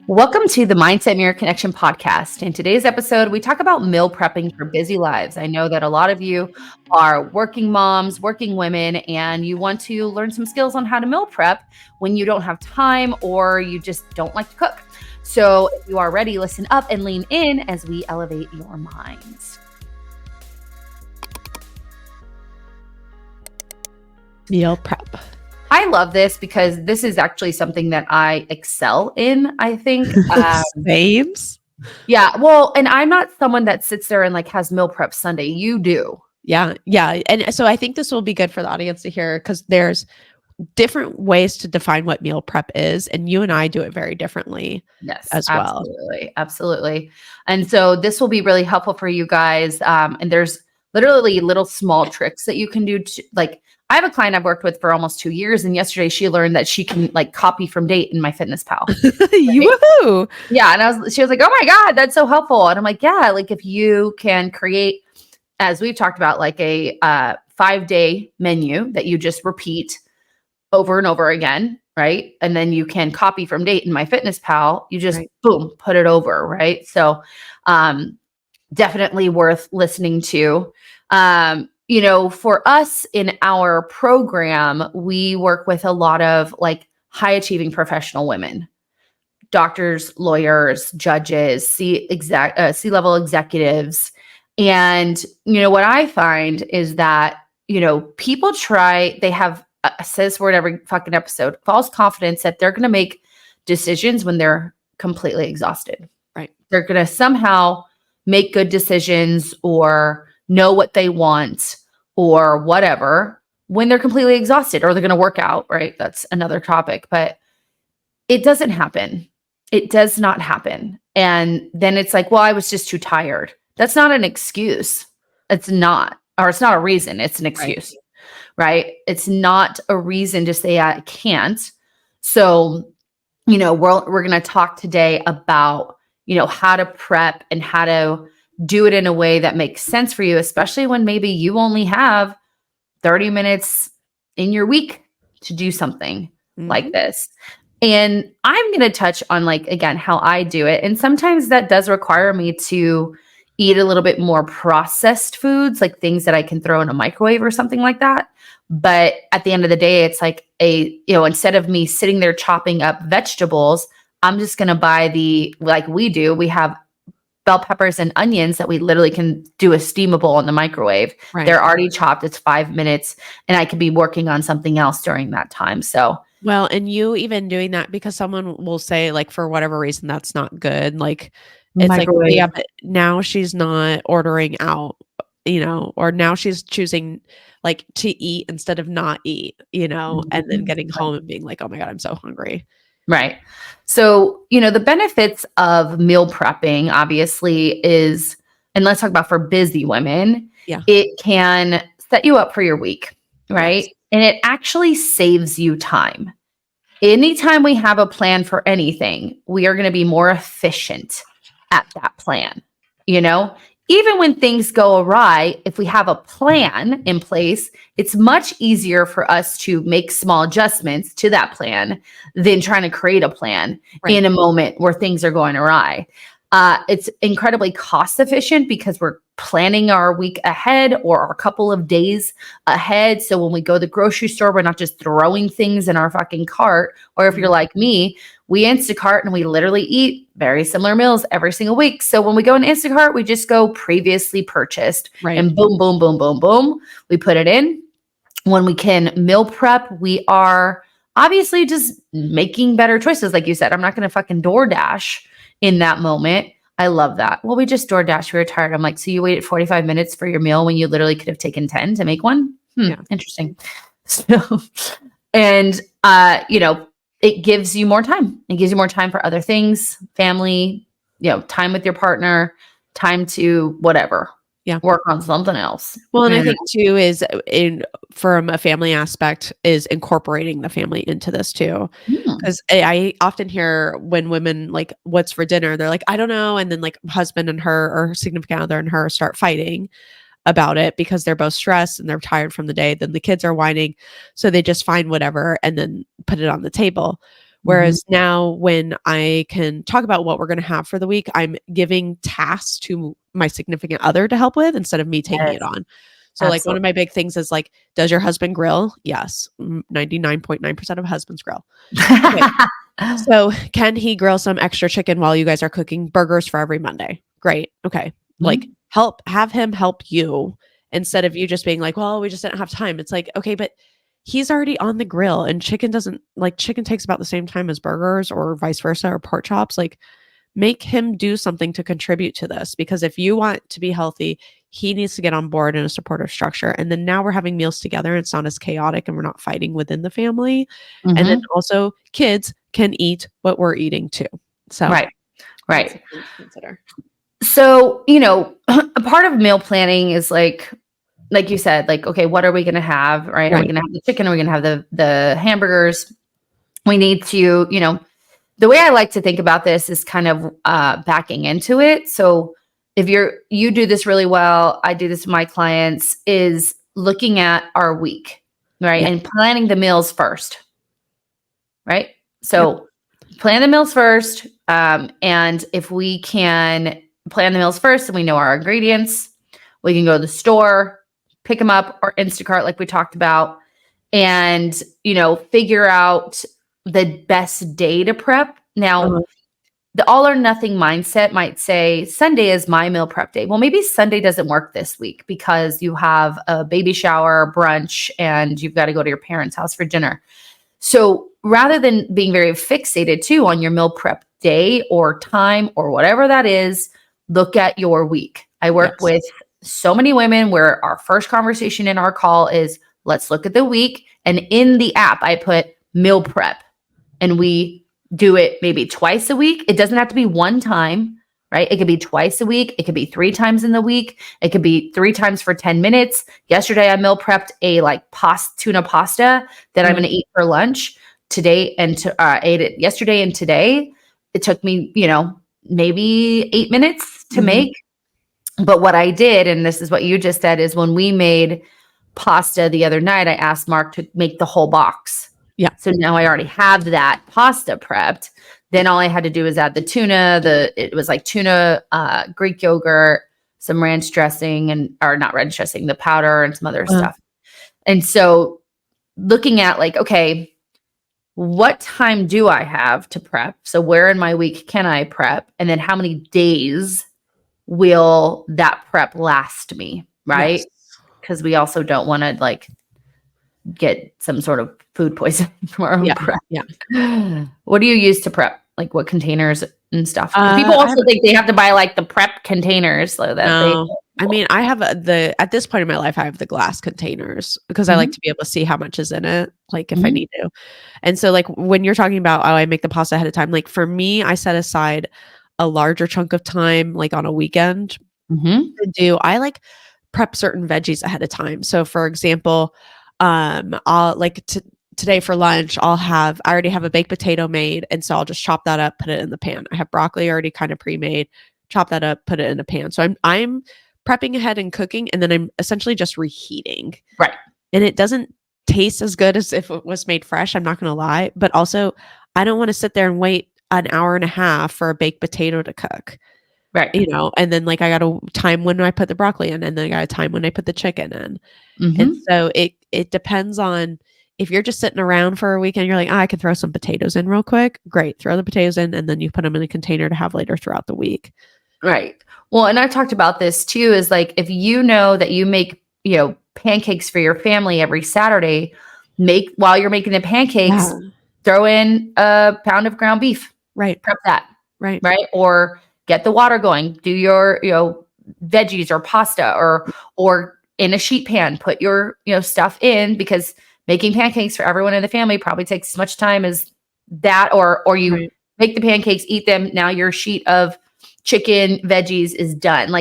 Welcome to the Mindset Mirror Connection podcast. In today's episode, we talk about meal prepping for busy lives. I know that a lot of you are working moms, working women, and you want to learn some skills on how to meal prep when you don't have time or you just don't like to cook. So if you are ready, listen up and lean in as we elevate your minds. Meal prep. I love this because this is actually something that I excel in, I think. Sames. Yeah. Well, and I'm not someone that sits there and like has meal prep Sunday. You do. Yeah. And so I think this will be good for the audience to hear because there's different ways to define what meal prep is. And you and I do it very differently. Yes, as well. Absolutely. And so this will be really helpful for you guys. And there's literally little small tricks that you can do to, like, I have a client I've worked with for almost 2 years, and yesterday she learned that she can like copy from date in MyFitnessPal. Woohoo! Yeah, and she was like, "Oh my God, that's so helpful!" And I'm like, "Yeah, like if you can create, as we've talked about, like a 5-day menu that you just repeat over and over again, right? And then you can copy from date in MyFitnessPal. You just boom, put it over, right? So, definitely worth listening to." For us in our program, we work with a lot of like high achieving professional women, doctors, lawyers, judges, C-level executives. And, what I find is that, people they have, I say this word every fucking episode, false confidence that they're going to make decisions when they're completely exhausted. Right. They're going to somehow make good decisions or know what they want or whatever when they're completely exhausted, or they're going to work out, right? That's another topic, but it doesn't happen. It does not happen. And then it's like, well, I was just too tired. That's not an excuse. It's not, or it's not a reason. It's an excuse, right? It's not a reason to say I can't. So, we're going to talk today about, how to prep and how to do it in a way that makes sense for you, especially when maybe you only have 30 minutes in your week to do something like this. And I'm going to touch on again, how I do it. And sometimes that does require me to eat a little bit more processed foods, like things that I can throw in a microwave or something like that. But at the end of the day, it's like instead of me sitting there chopping up vegetables, I'm just going to buy we have bell peppers and onions that we literally can do a steamable in the microwave. Right. They're already chopped. It's 5 minutes and I could be working on something else during that time. So, well, and you even doing that because someone will say like, for whatever reason, that's not good. Like it's microwave. Like, yeah, but now she's not ordering out, or now she's choosing like to eat instead of not eat, and then getting home and being like, oh my God, I'm so hungry. Right. So, the benefits of meal prepping obviously is, and let's talk about for busy women, it can set you up for your week, right? Yes. And it actually saves you time. Anytime we have a plan for anything, we are going to be more efficient at that plan, Even when things go awry, if we have a plan in place, it's much easier for us to make small adjustments to that plan than trying to create a plan in a moment where things are going awry. It's incredibly cost efficient because we're planning our week ahead or a couple of days ahead. So when we go to the grocery store, we're not just throwing things in our fucking cart. Or if you're like me, we Instacart and we literally eat very similar meals every single week. So when we go in Instacart, we just go previously purchased and boom, boom, boom, boom, boom. We put it in. When we can meal prep, we are obviously just making better choices. Like you said, I'm not going to fucking DoorDash in that moment. I love that. Well, we just DoorDash. We were tired. I'm like, so you waited 45 minutes for your meal when you literally could have taken 10 to make one? Interesting. So, and, it gives you more time. It gives you more time for other things, family, time with your partner, time to whatever. Work on something else. Well, and I think too is from a family aspect is incorporating the family into this too. Because I often hear when women like, what's for dinner? They're like, I don't know. And then like husband and her or significant other and her start fighting about it because they're both stressed and they're tired from the day. Then the kids are whining. So they just find whatever and then put it on the table. Whereas now when I can talk about what we're going to have for the week, I'm giving tasks to my significant other to help with instead of me taking Yes, it on. So like one absolutely. of my big things is like, does your husband grill? Yes. 99.9% of husbands grill. Okay. So can he grill some extra chicken while you guys are cooking burgers for every Monday? Great. Okay. Like have him help you instead of you just being like, well, we just didn't have time. It's like, okay, but he's already on the grill and chicken takes about the same time as burgers or vice versa or pork chops. Like make him do something to contribute to this because if you want to be healthy, he needs to get on board in a supportive structure. And then now we're having meals together. It's not as chaotic and we're not fighting within the family. And then also kids can eat what we're eating too. So Right. that's something to consider. So, a part of meal planning is like you said, like, okay, what are we going to have? Right. Are we going to have the chicken? Are we going to have the hamburgers? We need to, the way I like to think about this is kind of backing into it. So if you do this really well, I do this with my clients, is looking at our week, right? Yeah. And planning the meals first, right? So plan the meals first. And if we can plan the meals first and we know our ingredients, we can go to the store, pick them up or Instacart like we talked about, and, figure out the best day to prep. Now, the all or nothing mindset might say Sunday is my meal prep day. Well, maybe Sunday doesn't work this week because you have a baby shower, brunch, and you've got to go to your parents' house for dinner. So rather than being very fixated too on your meal prep day or time or whatever that is, look at your week. I work with so many women where our first conversation in our call is, let's look at the week. And in the app, I put meal prep and we do it maybe twice a week. It doesn't have to be one time, right? It could be twice a week. It could be 3 times in the week. It could be 3 times for 10 minutes. Yesterday, I meal prepped a tuna pasta that I'm going to eat for lunch today and ate it yesterday and today. It took me, maybe 8 minutes to make. But what I did, and this is what you just said, is when we made pasta the other night, I asked Mark to make the whole box. Yeah. So now I already have that pasta prepped. Then all I had to do is add the tuna. It was like tuna, Greek yogurt, some ranch dressing or not ranch dressing, the powder and some other stuff. And so looking at okay, what time do I have to prep? So where in my week can I prep? And then how many days will that prep last me? Right. Because we also don't want to get some sort of food poisoning from our own prep. Yeah. What do you use to prep? What containers and stuff? People also think they have to buy the prep containers so that I mean, I have at this point in my life, I have the glass containers because I like to be able to see how much is in it, if I need to. And so when you're talking about, I make the pasta ahead of time, for me, I set aside a larger chunk of time, on a weekend to I prep certain veggies ahead of time. So for example, I'll today for lunch, I already have a baked potato made. And so I'll just chop that up, put it in the pan. I have broccoli already kind of pre-made, chop that up, put it in a pan. So I'm prepping ahead and cooking, and then I'm essentially just reheating. Right. And it doesn't taste as good as if it was made fresh. I'm not going to lie, but also I don't want to sit there and wait an hour and a half for a baked potato to cook. Right. And then I got a time when I put the broccoli in, and then I got a time when I put the chicken in. And so it depends on if you're just sitting around for a weekend, you're like, I can throw some potatoes in real quick. Great. Throw the potatoes in, and then you put them in a container to have later throughout the week. Right. Well, and I've talked about this too, is if you know that you make, pancakes for your family every Saturday, while you're making the pancakes, throw in a pound of ground beef. Right. Prep that. Right. Right. Or get the water going, do your, veggies or pasta or in a sheet pan, put your, stuff in, because making pancakes for everyone in the family probably takes as much time as that, or you make the pancakes, eat them. Now your sheet of chicken, veggies is done.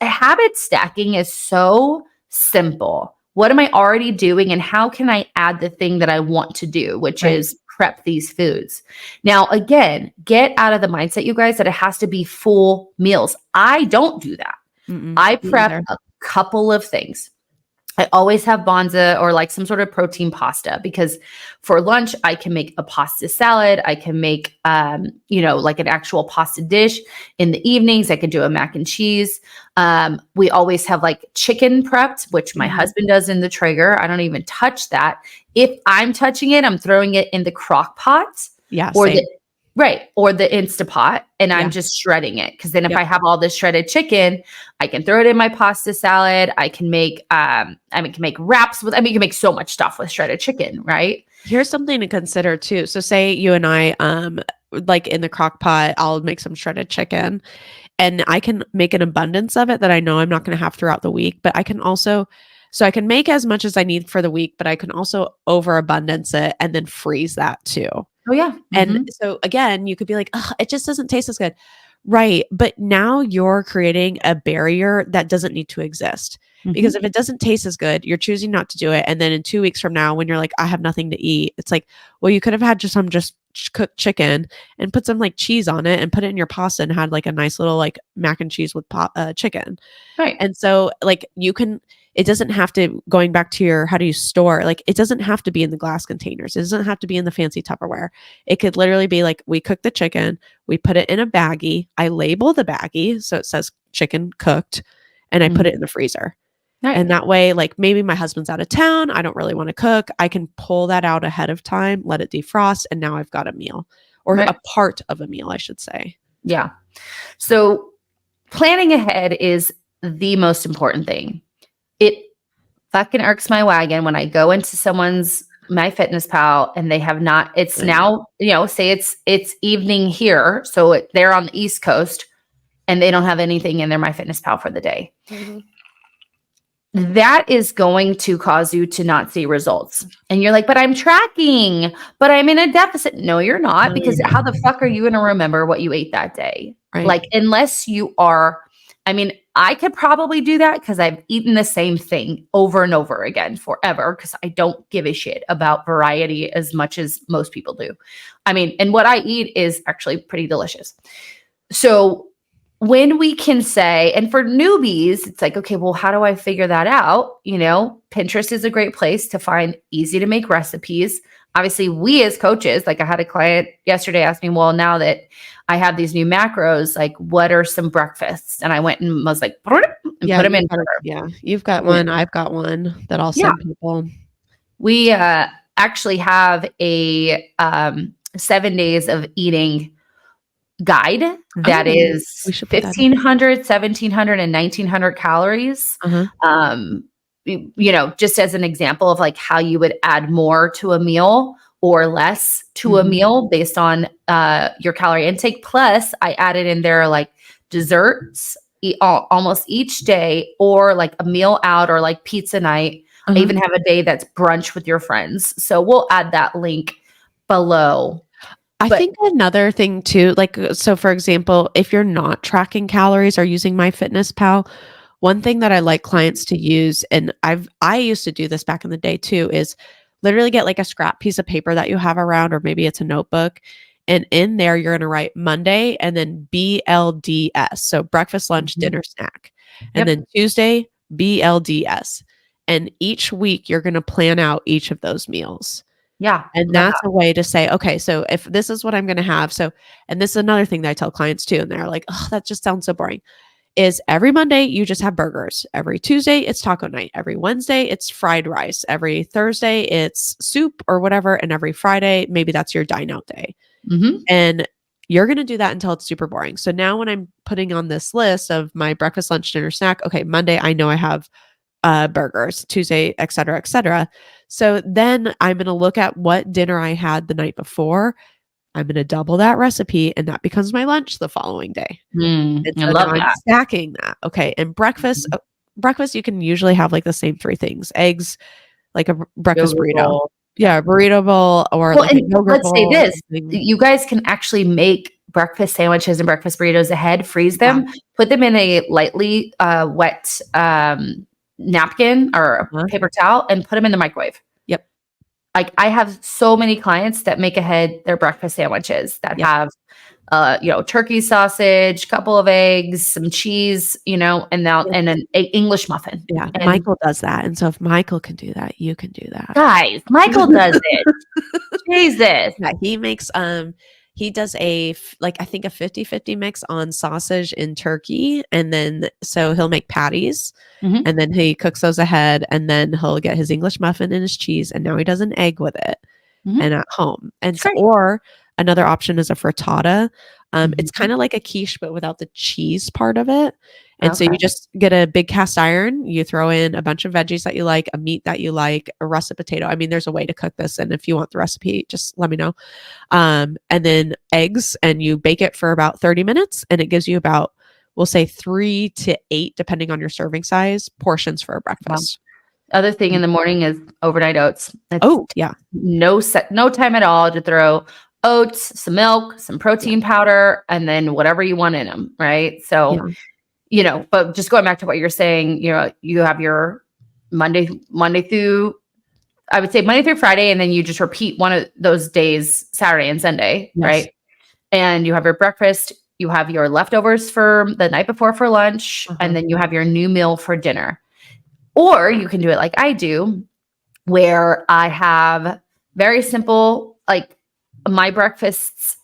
Habit stacking is so simple. What am I already doing and how can I add the thing that I want to do, which is prep these foods? Now, again, get out of the mindset, you guys, that it has to be full meals. I don't do that. I prep a couple of things. I always have Bonza or like some sort of protein pasta, because for lunch I can make a pasta salad. I can make, like an actual pasta dish. In the evenings, I could do a mac and cheese. We always have like chicken prepped, which my husband does in the Traeger. I don't even touch that. If I'm touching it, I'm throwing it in the crock pot. Yeah, or same. the or the Instapot, and I'm just shredding it. Because then if I have all this shredded chicken, I can throw it in my pasta salad. I can make can make wraps with. You can make so much stuff with shredded chicken, right? Here's something to consider too. So say you and I, like in the crock pot, I'll make some shredded chicken, and I can make an abundance of it that I know I'm not going to have throughout the week. But I can also, so I can make as much as I need for the week, but I can also overabundance it and then freeze that too. Oh yeah. And so again, you could be like, oh, it just doesn't taste as good. Right. But now you're creating a barrier that doesn't need to exist. Because if it doesn't taste as good, you're choosing not to do it. And then in 2 weeks from now, when you're like, I have nothing to eat, it's like, well, you could have had just cooked chicken and put some like cheese on it and put it in your pasta and had like a nice little like mac and cheese with chicken. Right. And so like it doesn't have to, going back to your, how do you store? Like, it doesn't have to be in the glass containers. It doesn't have to be in the fancy Tupperware. It could literally be like, we cook the chicken, we put it in a baggie. I label the baggie, so it says chicken cooked, and I put it in the freezer. Right. And that way, like maybe my husband's out of town, I don't really want to cook. I can pull that out ahead of time, let it defrost, and now I've got a meal, or a part of a meal, I should say. Yeah. So planning ahead is the most important thing. It fucking irks my wagon when I go into someone's MyFitnessPal and they have not, it's now, say it's evening here. So they're on the East Coast and they don't have anything in their MyFitnessPal for the day. That is going to cause you to not see results. And you're like, but I'm tracking, but I'm in a deficit. No, you're not, because how the fuck are you going to remember what you ate that day? Right. Like, unless you are, I could probably do that because I've eaten the same thing over and over again forever, because I don't give a shit about variety as much as most people do. And what I eat is actually pretty delicious. So when we can say, and for newbies, it's like, okay, well, how do I figure that out? Pinterest is a great place to find easy to make recipes. Obviously, we as coaches, like I had a client yesterday ask me, well, now that I have these new macros, like what are some breakfasts? And I went and was like, and put them in. Yeah, you've got one. I've got one that I'll send people. We actually have a 7 days of eating guide that is 1,500, 1,700, and 1,900 calories. Just as an example of like how you would add more to a meal or less to a meal based on your calorie intake. Plus, I added in there like desserts almost each day, or like a meal out, or like pizza night. I even have a day that's brunch with your friends. So we'll add that link below. I think another thing too, like, so for example, if you're not tracking calories or using MyFitnessPal, one thing that I like clients to use, and I used to do this back in the day too, is literally get like a scrap piece of paper that you have around, or maybe it's a notebook. And in there, you're going to write Monday and then BLDS. So breakfast, lunch, dinner, snack. And then Tuesday, BLDS. And each week you're going to plan out each of those meals. Yeah. And that's a way to say, okay, so if this is what I'm going to have. So, and this is another thing that I tell clients too. And they're like, oh, that just sounds so boring. Is every Monday you just have burgers. Every Tuesday it's taco night. Every Wednesday it's fried rice. Every Thursday it's soup or whatever. And every Friday, maybe that's your dine out day. And you're going to do that until it's super boring. So now when I'm putting on this list of my breakfast, lunch, dinner, snack, okay, Monday, I know I have burgers, Tuesday, et cetera, et cetera. So then I'm going to look at what dinner I had the night before. I'm going to double that recipe, and that becomes my lunch the following day. And so I love I'm that. stacking that. Okay. And breakfast, you can usually have like the same three things: eggs, like a breakfast Yogurt burrito. bowl. Yeah, burrito bowl, or Well, like a yogurt let's bowl. say this: you guys can actually make breakfast sandwiches and breakfast burritos ahead, freeze them, put them in a lightly wet napkin or a paper towel, and put them in the microwave. Yep. Like I have so many clients that make ahead their breakfast sandwiches that have turkey sausage, couple of eggs, some cheese, and an English muffin. Yeah, And Michael does that, and so if Michael can do that, you can do that. guys, Michael does it. Jesus. Yeah, he makes, he does I think a 50-50 mix on sausage and turkey, and then so he'll make patties, and then he cooks those ahead, and then he'll get his English muffin and his cheese, and now he does an egg with it, and at home. And so, or another option is a frittata. It's kind of like a quiche, but without the cheese part of it. And so you just get a big cast iron, you throw in a bunch of veggies that you like, a meat that you like, a russet potato. I mean, there's a way to cook this. And if you want the recipe, just let me know. And then eggs, and you bake it for about 30 minutes. And it gives you about, we'll say 3 to 8, depending on your serving size, portions for a breakfast. Other thing in the morning is overnight oats. Yeah. No time at all to throw oats, some milk, some protein powder, and then whatever you want in them. Right. So, but just going back to what you're saying, you have your Monday through, I would say Monday through Friday, and then you just repeat one of those days, Saturday and Sunday, right? And you have your breakfast, you have your leftovers for the night before for lunch, and then you have your new meal for dinner. Or you can do it like I do, where I have very simple, like my breakfasts,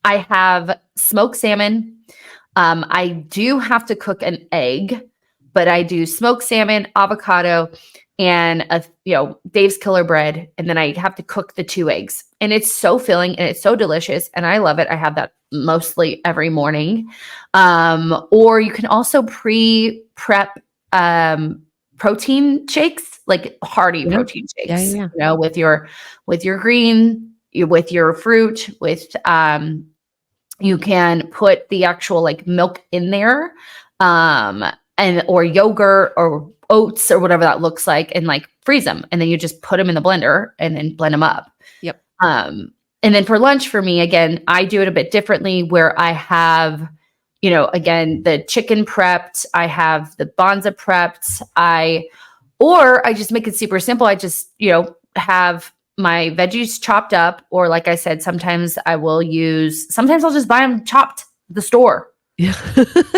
I have smoked salmon. I do have to cook an egg, but I do smoked salmon, avocado, and Dave's Killer Bread, and then I have to cook the 2 eggs. And it's so filling and it's so delicious, and I love it. I have that mostly every morning. Or you can also pre-prep protein shakes, like hearty protein shakes. With your green, with your fruit, with you can put the actual like milk in there, or yogurt or oats or whatever that looks like, and like freeze them, and then you just put them in the blender and then blend them up. And then for lunch, for me, again, I do it a bit differently, where I have, again, the chicken prepped, I have the bonza prepped, or I just make it super simple. I just, have my veggies chopped up, or like I said, sometimes I'll just buy them chopped at the store. I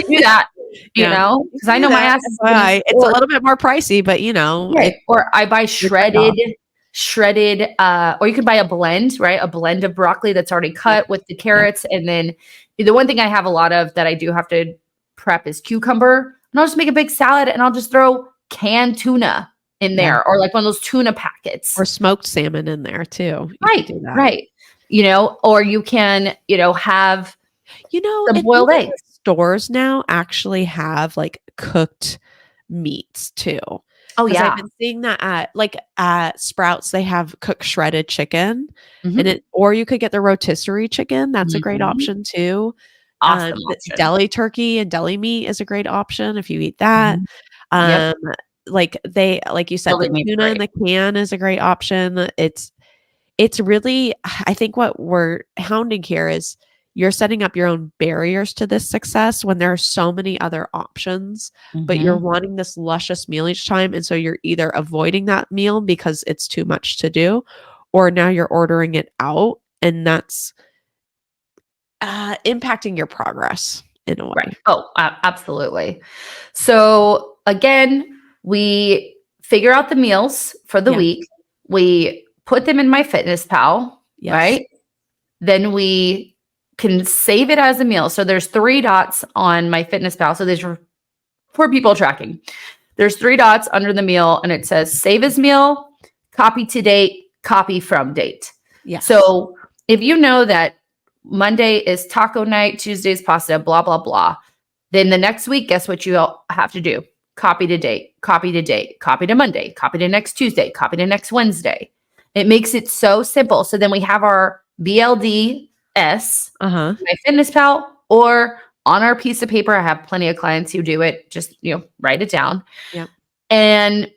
do that, because I know my ass is it's a little bit more pricey, but or I buy shredded, or you can buy a blend, right? A blend of broccoli that's already cut with the carrots. And then the one thing I have a lot of that I do have to prep is cucumber, and I'll just make a big salad, and I'll just throw canned tuna in there, or like one of those tuna packets, or smoked salmon in there too. Right. Or you can, have, some boiled eggs. Stores now actually have like cooked meats too. Oh yeah. I've been seeing that at Sprouts, they have cooked shredded chicken, or you could get the rotisserie chicken. That's a great option too. Awesome option. Deli turkey and deli meat is a great option if you eat that. Like you said, the tuna in the can is a great option. It's really, I think what we're hounding here is you're setting up your own barriers to this success when there are so many other options, but you're wanting this luscious meal each time. And so you're either avoiding that meal because it's too much to do, or now you're ordering it out, and that's impacting your progress in a way. Right. Oh, absolutely. So again, we figure out the meals for the week. We put them in MyFitnessPal, right? Then we can save it as a meal. So there's 3 dots on MyFitnessPal. So there's for people tracking. There's 3 dots under the meal, and it says save as meal, copy to date, copy from date. So if you know that Monday is taco night, Tuesday is pasta, blah, blah, blah, then the next week, guess what you have to do? Copy to date, copy to date, copy to Monday, copy to next Tuesday, copy to next Wednesday. It makes it so simple. So then we have our BLDS, MyFitnessPal, or on our piece of paper. I have plenty of clients who do it. Just, write it down. And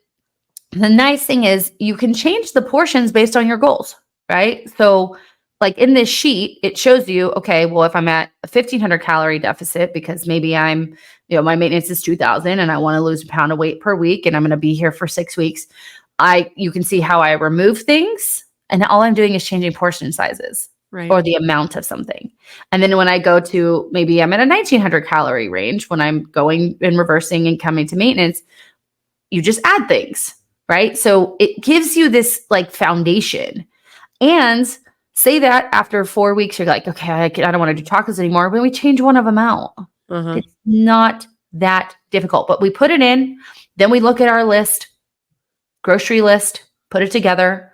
the nice thing is you can change the portions based on your goals, right? So like in this sheet, it shows you, okay, well, if I'm at a 1,500 calorie deficit because maybe I'm, my maintenance is 2,000 and I want to lose a pound of weight per week and I'm going to be here for 6 weeks, you can see how I remove things, and all I'm doing is changing portion sizes. or the amount of something. And then when I go to, maybe I'm at a 1900 calorie range, when I'm going and reversing and coming to maintenance, you just add things, right? So it gives you this like foundation. And say that after 4 weeks, you're like, okay, I don't want to do tacos anymore. When we change one of them out, it's not that difficult, but we put it in, then we look at our list, grocery list, put it together,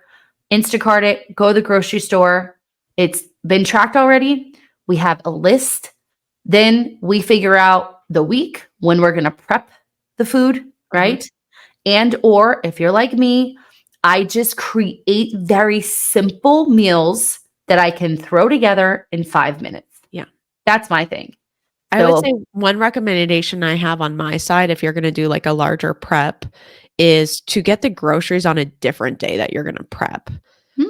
Instacart it, go to the grocery store. It's been tracked already. We have a list. Then we figure out the week when we're going to prep the food, right? And or if you're like me, I just create very simple meals that I can throw together in 5 minutes. Yeah. That's my thing. I would say one recommendation I have on my side, if you're going to do like a larger prep, is to get the groceries on a different day that you're going to prep.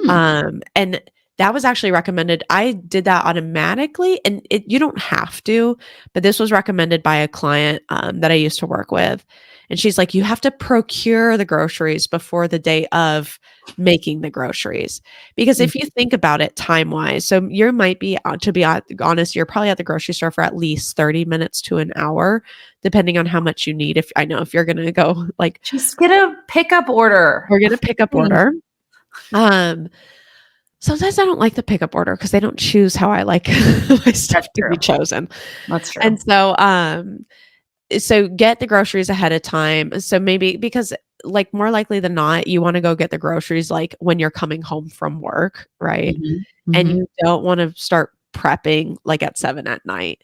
And that was actually recommended. I did that automatically, and you don't have to, but this was recommended by a client that I used to work with. And she's like, you have to procure the groceries before the day of making the groceries. Because if you think about it time-wise, so you might be, to be honest, you're probably at the grocery store for at least 30 minutes to an hour, depending on how much you need. If you're going to go like, just get a pickup order. We're going to pick up order. Sometimes I don't like the pickup order because they don't choose how I like my stuff to be chosen. That's true. And so get the groceries ahead of time. So maybe, because like more likely than not, you want to go get the groceries like when you're coming home from work, right? And you don't want to start prepping like at 7 at night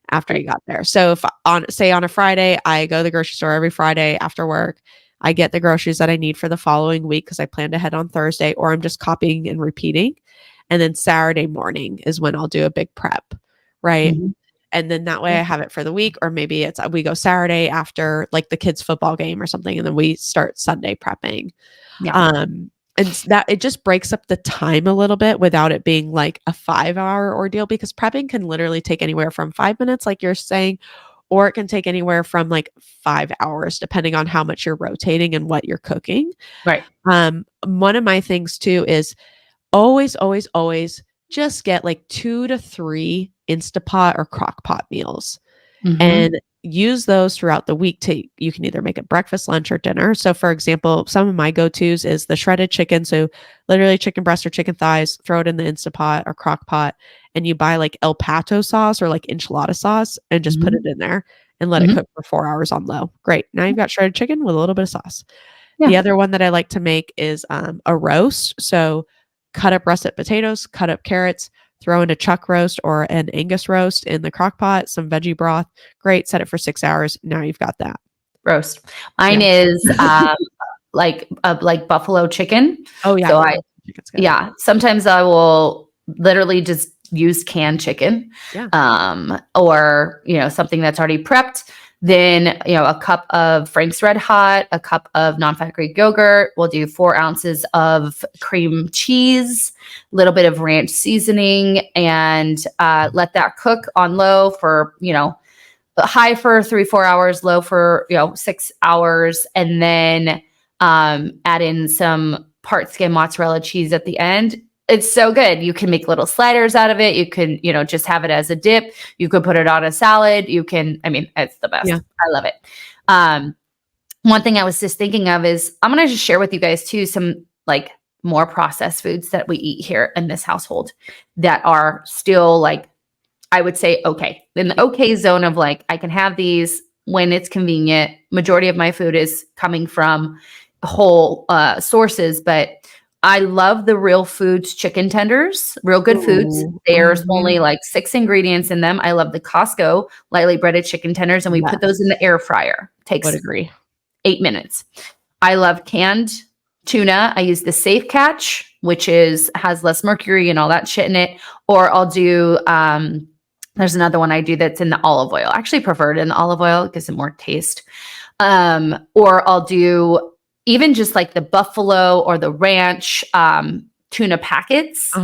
after you got there. So if on a Friday, I go to the grocery store every Friday after work, I get the groceries that I need for the following week because I plan to head on Thursday, or I'm just copying and repeating. And then Saturday morning is when I'll do a big prep, right? And then that way I have it for the week, or maybe we go Saturday after like the kids' football game or something, and then we start Sunday prepping. And that it just breaks up the time a little bit without it being like a 5-hour ordeal, because prepping can literally take anywhere from 5 minutes, like you're saying, or it can take anywhere from like 5 hours, depending on how much you're rotating and what you're cooking. Right. One of my things too is always just get like 2 to 3 Instapot or crock pot meals and use those throughout the week. You can either make it breakfast, lunch, or dinner. So for example, some of my go-tos is the shredded chicken. So literally chicken breast or chicken thighs, throw it in the Instapot or crock pot, and you buy like El Pato sauce or like enchilada sauce and just put it in there and let it cook for 4 hours on low. Great. Now you've got shredded chicken with a little bit of sauce. The other one that I like to make is a roast. So cut up russet potatoes, cut up carrots, throw in a chuck roast or an Angus roast in the crock pot, some veggie broth. Great. Set it for 6 hours. Now you've got that. Roast. Mine is like buffalo chicken. Oh yeah. So sometimes I will literally just use canned chicken. Or, something that's already prepped. Then, a cup of Frank's Red Hot, a cup of non-fat Greek yogurt. We'll do 4 ounces of cream cheese, a little bit of ranch seasoning, and let that cook on low for, high for 3-4 hours, low for, 6 hours. And then add in some part skim mozzarella cheese at the end. It's so good. You can make little sliders out of it. You can, just have it as a dip. You could put it on a salad. It's the best. Yeah. I love it. One thing I was just thinking of is I'm going to just share with you guys too, some like more processed foods that we eat here in this household that are still like, I would say, okay, in the okay zone of like, I can have these when it's convenient. Majority of my food is coming from whole sources, but I love the Real Foods chicken tenders, Real Good Foods. There's only like 6 ingredients in them. I love the Costco lightly breaded chicken tenders, and we put those in the air fryer. Takes 8 minutes. I love canned tuna. I use the Safe Catch, which has less mercury and all that shit in it. Or I'll do, there's another one I do that's in the olive oil. I actually prefer it in the olive oil. It gives it more taste. Or I'll do even just like the buffalo or the ranch tuna packets.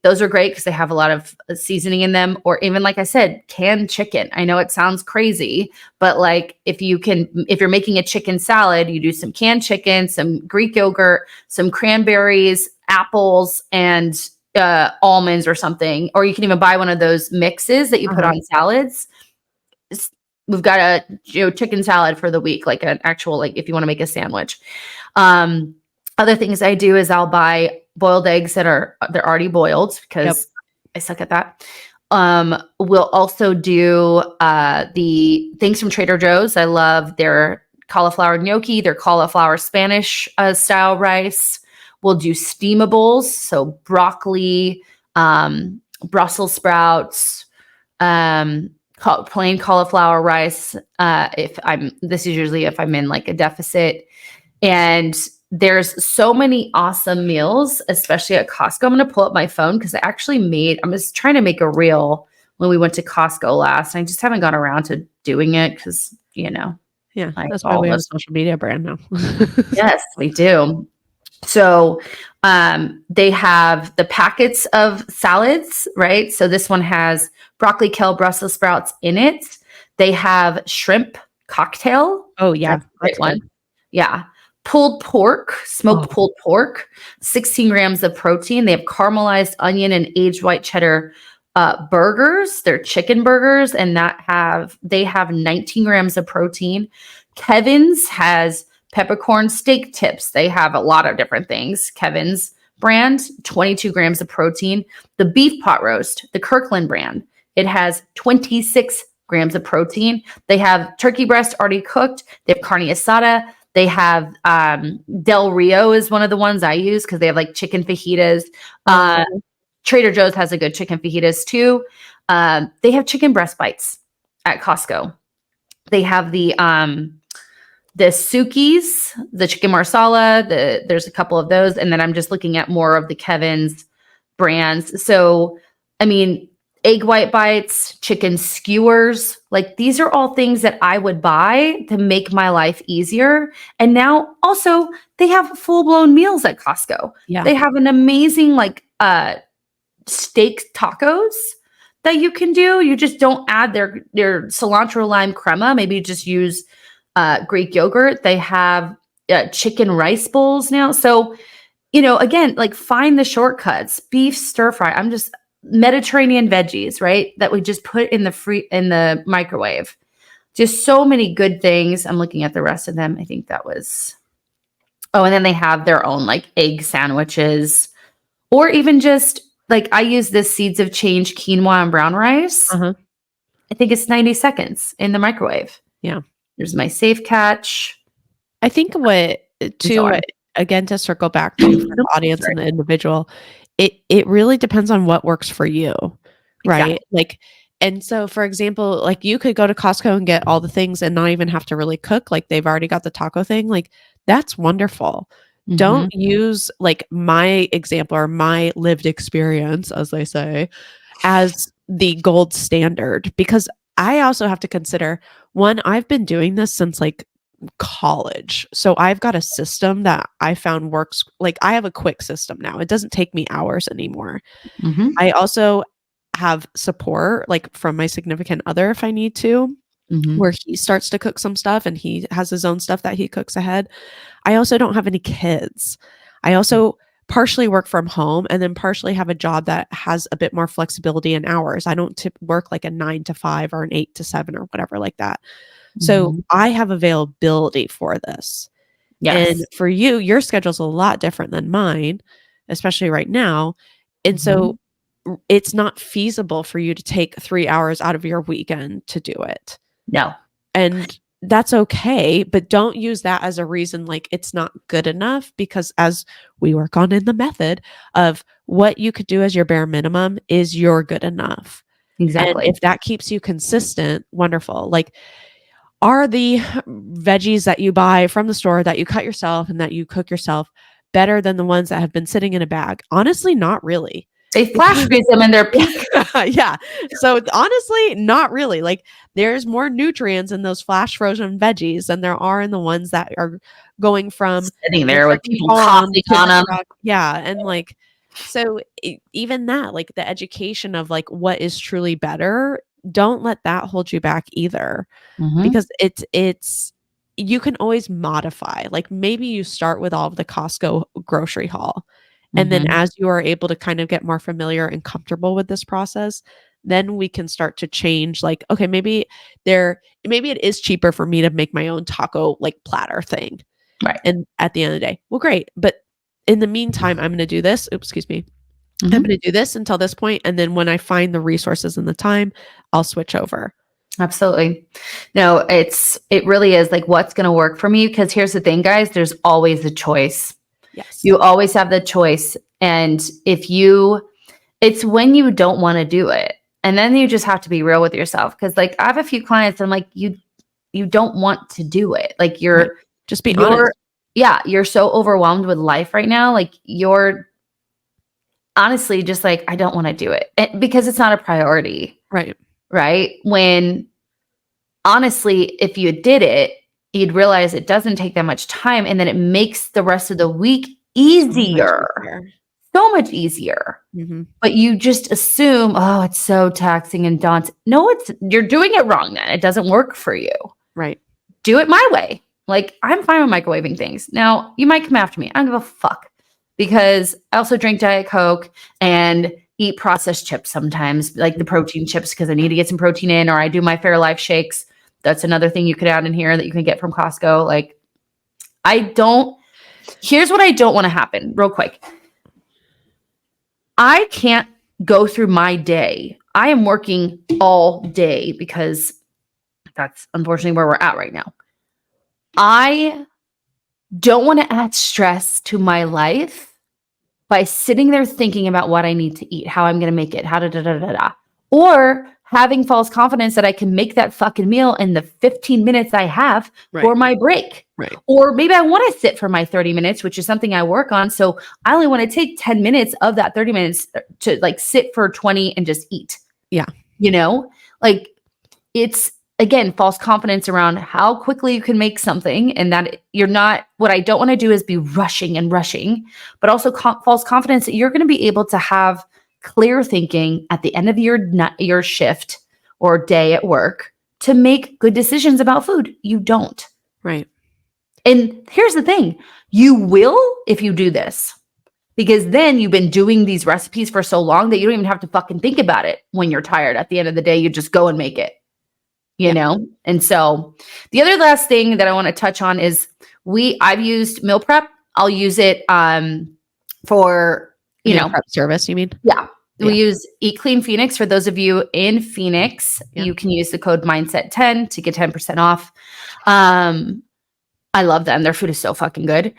Those are great because they have a lot of seasoning in them. Or even, like I said, canned chicken. I know it sounds crazy, but like if you're making a chicken salad, you do some canned chicken, some Greek yogurt, some cranberries, apples, and almonds or something, or you can even buy one of those mixes that you put on salads. We've got a chicken salad for the week, like an actual, like if you want to make a sandwich. Other things I do is I'll buy boiled eggs they're already boiled because I suck at that. We'll also do the things from Trader Joe's. I love their cauliflower gnocchi, their cauliflower Spanish style rice. We'll do steamables, so broccoli, Brussels sprouts, plain cauliflower rice. This is usually if I'm in like a deficit. And there's so many awesome meals, especially at Costco. I'm going to pull up my phone because I'm just trying to make a reel when we went to Costco last. I just haven't got around to doing it because, Yeah, like that's why we have a social media brand now. Yes, we do. So they have the packets of salads, right? So this one has broccoli, kale, Brussels sprouts in it. They have shrimp cocktail. Oh, yeah. That's a great one. Yeah. Pulled pork, smoked pulled pork, 16 grams of protein. They have caramelized onion and aged white cheddar burgers. They're chicken burgers, and they have 19 grams of protein. Kevin's has peppercorn steak tips. They have a lot of different things. Kevin's brand, 22 grams of protein. The beef pot roast, the Kirkland brand, it has 26 grams of protein. They have turkey breast already cooked. They have carne asada. They have Del Rio is one of the ones I use because they have like chicken fajitas. Trader Joe's has a good chicken fajitas too. They have chicken breast bites at Costco. They have the Sukis, the chicken marsala. There's a couple of those, and then I'm just looking at more of the Kevin's brands. So, I mean, egg white bites, chicken skewers, like these are all things that I would buy to make my life easier. And now also they have full-blown meals at Costco. Yeah. They have an amazing like steak tacos that you can do. You just don't add their cilantro lime crema. Maybe you just use Greek yogurt. They have chicken rice bowls now. So, again, like find the shortcuts. Beef stir fry. I'm just Mediterranean veggies, right? That we just put in the microwave. Just so many good things. I'm looking at the rest of them. I think that was. Oh, and then they have their own like egg sandwiches, or even just like I use this Seeds of Change quinoa and brown rice. I think it's 90 seconds in the microwave. Yeah. There's my safe catch. I think again, to circle back to the audience and the individual, it really depends on what works for you, right? Exactly. Like, and so for example, like you could go to Costco and get all the things and not even have to really cook. Like they've already got the taco thing. Like that's wonderful. Don't use like my example or my lived experience, as they say, as the gold standard, because I also have to consider, one, I've been doing this since like college. So I've got a system that I found works. Like I have a quick system now. It doesn't take me hours anymore. I also have support like from my significant other if I need to, where he starts to cook some stuff and he has his own stuff that he cooks ahead. I also don't have any kids. I also partially work from home and then partially have a job that has a bit more flexibility in hours. I don't work like a 9 to 5 or an 8 to 7 or whatever like that. So I have availability for this. Yes. And for you, your schedule's a lot different than mine, especially right now. And so it's not feasible for you to take 3 hours out of your weekend to do it. No. And that's okay, but don't use that as a reason like it's not good enough, because as we work on in the method of what you could do as your bare minimum is your good enough. Exactly. And if that keeps you consistent, wonderful. Like, are the veggies that you buy from the store that you cut yourself and that you cook yourself better than the ones that have been sitting in a bag? Honestly, not really. They flash freeze them in their peak. Yeah. So honestly, not really. Like there's more nutrients in those flash frozen veggies than there are in the ones that are going from sitting there with people coughing on them. Yeah. And like, so even that, like the education of like what is truly better, don't let that hold you back either, because it's you can always modify. Like maybe you start with all of the Costco grocery haul And then Mhm. as you are able to kind of get more familiar and comfortable with this process, then we can start to change like, okay, maybe it is cheaper for me to make my own taco like platter thing. Right. And at the end of the day, well, great. But in the meantime, I'm going to do this. Oops, excuse me. I'm Mhm. going to do this until this point, and then when I find the resources and the time, I'll switch over. Absolutely. No, it really is like what's going to work for me because here's the thing guys, there's always a choice. Yes. You always have the choice and it's when you don't want to do it. And then you just have to be real with yourself cuz like I have a few clients and I'm like you don't want to do it. Like Right. Just be honest. you're yeah, you're so overwhelmed with life right now like you're honestly just like I don't want to do it because it's not a priority, Right. right? When honestly, if you did it, you'd realize it doesn't take that much time and then it makes the rest of the week So much easier. easier. So much easier. Mhm. But you just assume, oh, it's so taxing and daunting. No, you're doing it wrong then. It doesn't work for you. Right. Do it my way. Like, I'm fine with microwaving things. Now, you might come after me. I don't give a fuck because I also drink Diet Coke and eat processed chips sometimes, like the protein chips, because I need to get some protein in, or I do my Fairlife shakes. That's another thing you could add in here that you can get from Costco. Like, here's what I don't want to happen, real quick. I can't go through my day. I am working all day because that's unfortunately where we're at right now. I don't want to add stress to my life by sitting there thinking about what I need to eat, how I'm going to make it, how da, or having false confidence that I can make that fucking meal in the 15 minutes I have for my break. Right. Or maybe I want to sit for my 30 minutes, which is something I work on. So I only want to take 10 minutes of that 30 minutes to like sit for 20 and just eat. Yeah. You know, like it's again, false confidence around how quickly you can make something and that you're not, what I don't want to do is be rushing, but also false confidence that you're going to be able to have clear thinking at the end of your shift or day at work to make good decisions about food. You don't. Right. And here's the thing, you will if you do this. Because then you've been doing these recipes for so long that you don't even have to fucking think about it when you're tired. At the end of the day, you just go and make it. You know? And so the other last thing that I want to touch on is I've used meal prep. I'll use it for, meal prep service, you mean? Yeah. We use Eat Clean Phoenix. For those of you in Phoenix, you can use the code Mindset10 to get 10% off. I love them. Their food is so fucking good.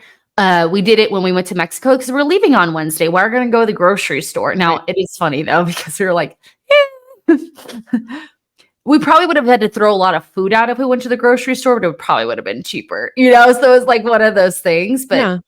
We did it when we went to Mexico because we're leaving on Wednesday. We're going to go to the grocery store. Now, It is funny though, because we were like, we probably would have had to throw a lot of food out if we went to the grocery store, but it probably would have been cheaper, you know? So it was like one of those things, but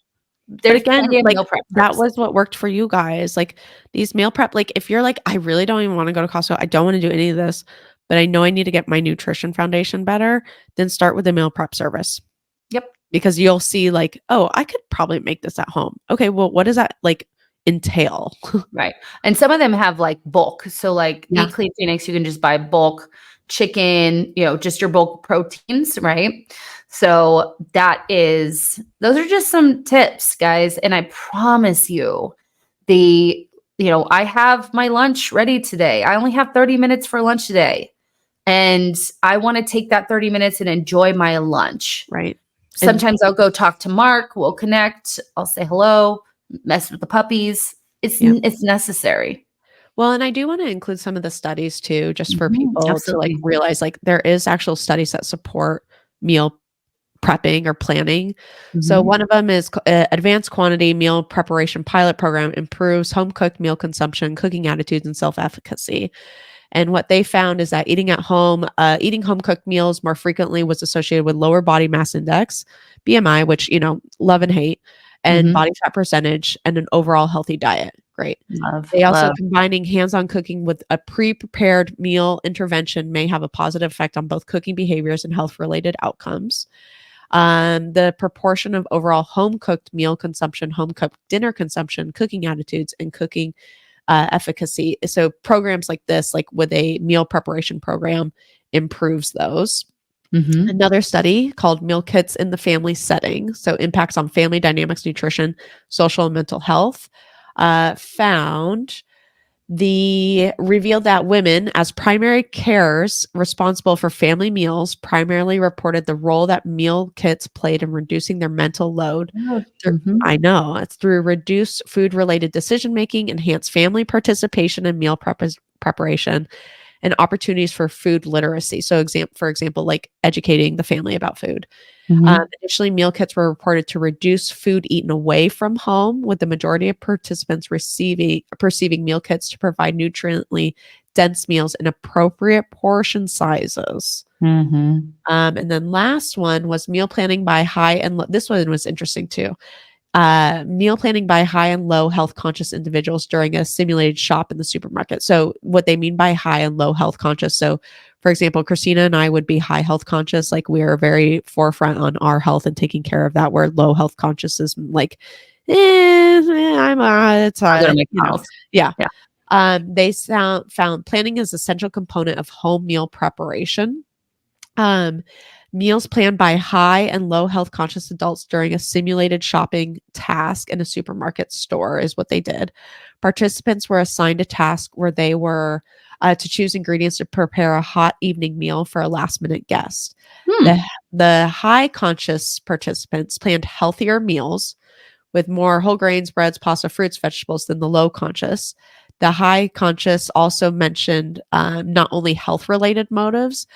there's again, like meal prep that was what worked for you guys. Like these meal prep, like if you're like, I really don't even want to go to Costco. I don't want to do any of this, but I know I need to get my nutrition foundation better. Then start with the meal prep service. Yep. Because you'll see like, oh, I could probably make this at home. Okay. Well, what does that like entail? Right. And some of them have like bulk. So like Eat Clean Phoenix, you can just buy bulk chicken, just your bulk proteins, right? So those are just some tips, guys. And I promise you I have my lunch ready today. I only have 30 minutes for lunch today. And I want to take that 30 minutes and enjoy my lunch. Right. Sometimes I'll go talk to Mark. We'll connect. I'll say hello, mess with the puppies. It's necessary. Well, and I do want to include some of the studies too, just for people to like realize like there is actual studies that support meal prepping or planning. So one of them is advanced quantity meal preparation pilot program improves home cooked meal consumption, cooking attitudes, and self-efficacy. And what they found is that eating home cooked meals more frequently was associated with lower body mass index, BMI, which, love and hate, and body fat percentage, and an overall healthy diet. Great. They also combining hands-on cooking with a pre-prepared meal intervention may have a positive effect on both cooking behaviors and health-related outcomes. The proportion of overall home-cooked meal consumption, home-cooked dinner consumption, cooking attitudes, and cooking efficacy. So programs like this, like with a meal preparation program, improves those. Another study called Meal Kits in the Family Setting. So impacts on family dynamics, nutrition, social and mental health. found revealed that women as primary carers responsible for family meals primarily reported the role that meal kits played in reducing their mental load. I know it's through reduced food related decision making, enhanced family participation in meal preparation, and opportunities for food literacy. So for example, like educating the family about food. Additionally, meal kits were reported to reduce food eaten away from home, with the majority of participants perceiving meal kits to provide nutriently dense meals in appropriate portion sizes. And then last one was meal planning by high and low. This one was interesting too. Meal planning by high and low health conscious individuals during a simulated shop in the supermarket. So what they mean by high and low health conscious. So for example, Christina and I would be high health conscious. Like we are very forefront on our health and taking care of that, where low health conscious is like, yeah. They found planning is an essential component of home meal preparation. Meals planned by high and low health conscious adults during a simulated shopping task in a supermarket store is what they did. Participants were assigned a task where they were to choose ingredients to prepare a hot evening meal for a last minute guest. The high conscious participants planned healthier meals with more whole grains, breads, pasta, fruits, vegetables than the low conscious. The high conscious also mentioned not only health related motives,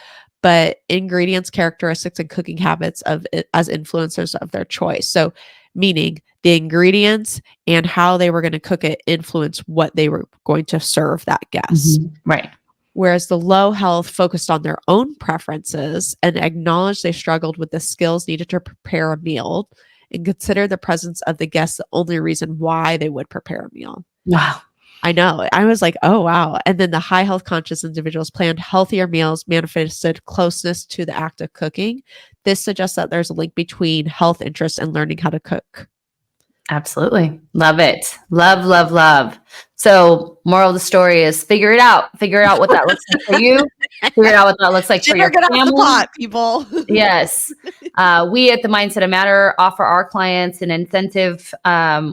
but ingredients, characteristics, and cooking habits as influencers of their choice. So meaning the ingredients and how they were going to cook it influence what they were going to serve that guest. Right. Whereas the low health focused on their own preferences and acknowledged they struggled with the skills needed to prepare a meal and consider the presence of the guest the only reason why they would prepare a meal. Wow. I know. I was like, oh, wow. And then the high health conscious individuals planned healthier meals, manifested closeness to the act of cooking. This suggests that there's a link between health interests and learning how to cook. Absolutely. Love it. Love, love, love. So moral of the story is figure it out. Figure out what that looks like for you. Figure out what that looks like for your family. Off the pot, people. Yes. We at the Mindset of Matter offer our clients an incentive.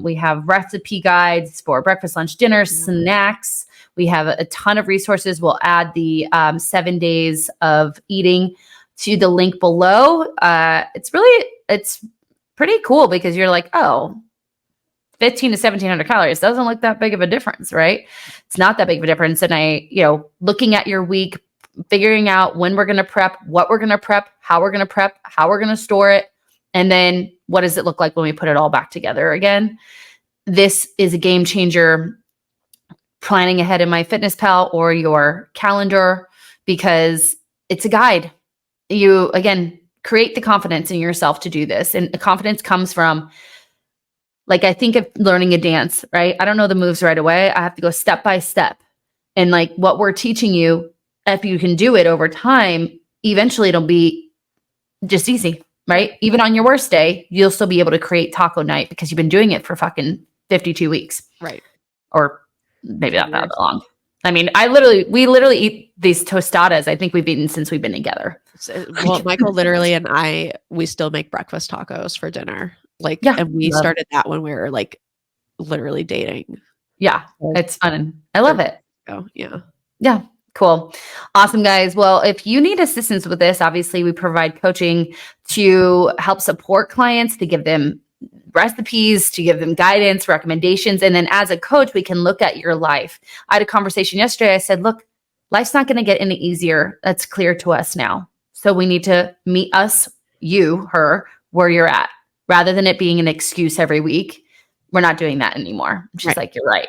We have recipe guides for breakfast, lunch, dinner, snacks. We have a ton of resources. We'll add the 7 days of eating to the link below. It's pretty cool because you're like, oh, 15 to 1700 calories doesn't look that big of a difference, right? It's not that big of a difference. And looking at your week, figuring out when we're going to prep, what we're going to prep, how we're going to prep, how we're going to store it. And then what does it look like when we put it all back together again? This is a game changer, planning ahead in MyFitnessPal or your calendar, because it's a guide. You, again, create the confidence in yourself to do this. And the confidence comes from, like, I think of learning a dance, right? I don't know the moves right away. I have to go step by step. And like what we're teaching you, if you can do it over time, eventually it'll be just easy, right? Even on your worst day, you'll still be able to create taco night because you've been doing it for fucking 52 weeks. Right. Or maybe not that long. I mean, we literally eat these tostadas. I think we've eaten since we've been together. Well, Michael literally and we still make breakfast tacos for dinner. And we started that when we were like literally dating. Yeah. It's fun. I love it. Oh, yeah. Yeah. Cool. Awesome, guys. Well, if you need assistance with this, obviously we provide coaching to help support clients, to give them recipes, to give them guidance, recommendations. And then as a coach, we can look at your life. I had a conversation yesterday. I said, look, life's not going to get any easier. That's clear to us now. So we need to meet us, you, her, where you're at. Rather than it being an excuse every week, we're not doing that anymore. She's like, you're right.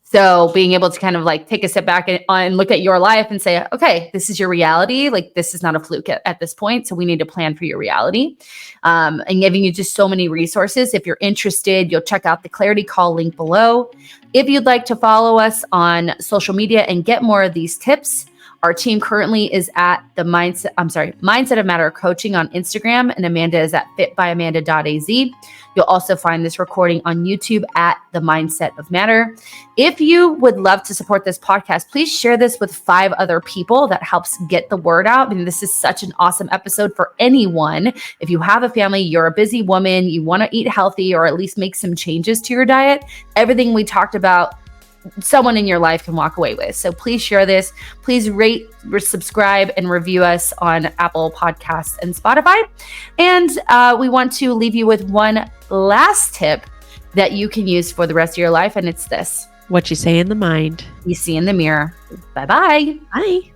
So being able to kind of like take a step back and look at your life and say, okay, this is your reality. Like, this is not a fluke at this point. So we need to plan for your reality, and giving you just so many resources. If you're interested, you'll check out the Clarity Call link below. If you'd like to follow us on social media and get more of these tips, Our team currently is at Mindset of Matter Coaching on Instagram, and Amanda is at fitbyamanda.az. You'll also find this recording on YouTube at The Mindset of Matter. If you would love to support this podcast, please share this with 5 other people. That helps get the word out. I mean, this is such an awesome episode for anyone. If you have a family, you're a busy woman, you want to eat healthy or at least make some changes to your diet, everything we talked about, someone in your life can walk away with. So please share this. Please rate, subscribe, and review us on Apple Podcasts and Spotify. And we want to leave you with one last tip that you can use for the rest of your life. And it's this: what you say in the mind, you see in the mirror. Bye-bye. Bye.